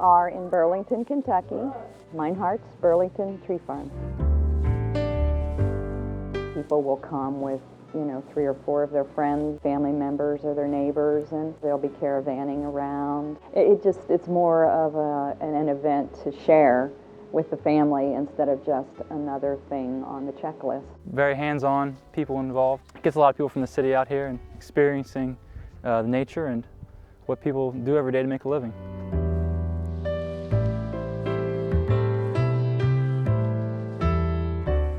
are in Burlington, Kentucky, Meinhardt's Burlington Tree Farm. People will come with, 3 or 4 of their friends, family members, or their neighbors, and they'll be caravanning around. It's more of an event to share with the family instead of just another thing on the checklist. Very hands-on, people involved. It gets a lot of people from the city out here and experiencing the nature and what people do every day to make a living.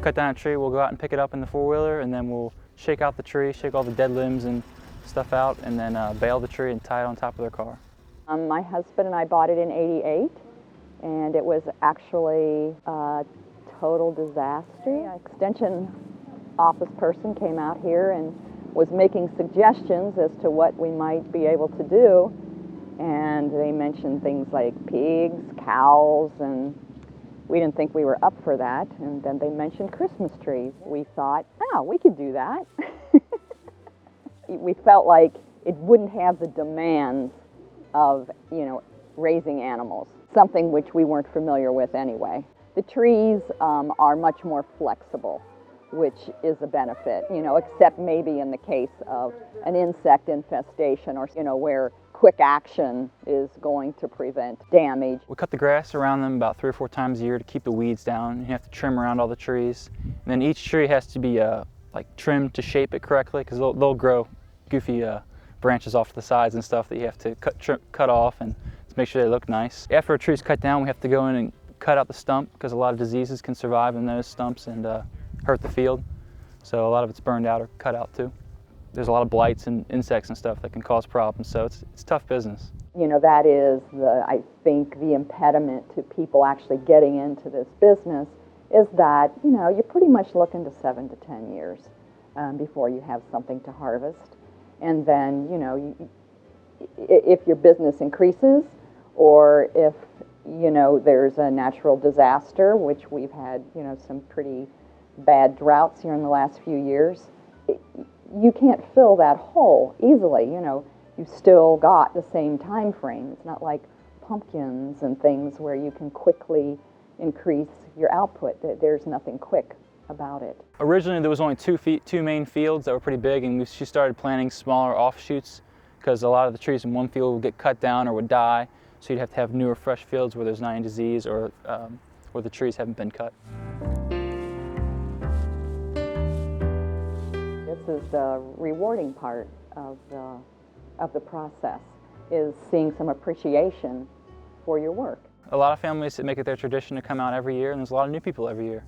Cut down a tree, we'll go out and pick it up in the four-wheeler, and then we'll shake out the tree, shake all the dead limbs and stuff out, and then bale the tree and tie it on top of their car. My husband and I bought it in '88, and it was actually a total disaster. An extension office person came out here and was making suggestions as to what we might be able to do, and they mentioned things like pigs, cows, and we didn't think we were up for that. And then they mentioned Christmas trees. We thought, oh, we could do that. We felt like it wouldn't have the demands of, raising animals, something which we weren't familiar with anyway. The trees are much more flexible, which is a benefit, except maybe in the case of an insect infestation or, where quick action is going to prevent damage. We cut the grass around them about 3 or 4 times a year to keep the weeds down. You have to trim around all the trees. And then each tree has to be trimmed to shape it correctly, because they'll grow goofy branches off to the sides and stuff that you have to cut off and to make sure they look nice. After a tree's cut down, we have to go in and cut out the stump, because a lot of diseases can survive in those stumps and hurt the field. So a lot of it's burned out or cut out too. There's a lot of blights and insects and stuff that can cause problems, so it's tough business. That is, I think, the impediment to people actually getting into this business is that, you're pretty much looking to 7 to 10 years before you have something to harvest. And then, if your business increases, or if, there's a natural disaster, which we've had, some pretty bad droughts here in the last few years, you can't fill that hole easily. You've still got the same time frame. It's not like pumpkins and things where you can quickly increase your output. There's nothing quick about it. Originally there was only two main fields that were pretty big, and she started planting smaller offshoots because a lot of the trees in one field would get cut down or would die, so you'd have to have newer fresh fields where there's not any disease or where the trees haven't been cut. This is the rewarding part of the process, is seeing some appreciation for your work. A lot of families that make it their tradition to come out every year, and there's a lot of new people every year.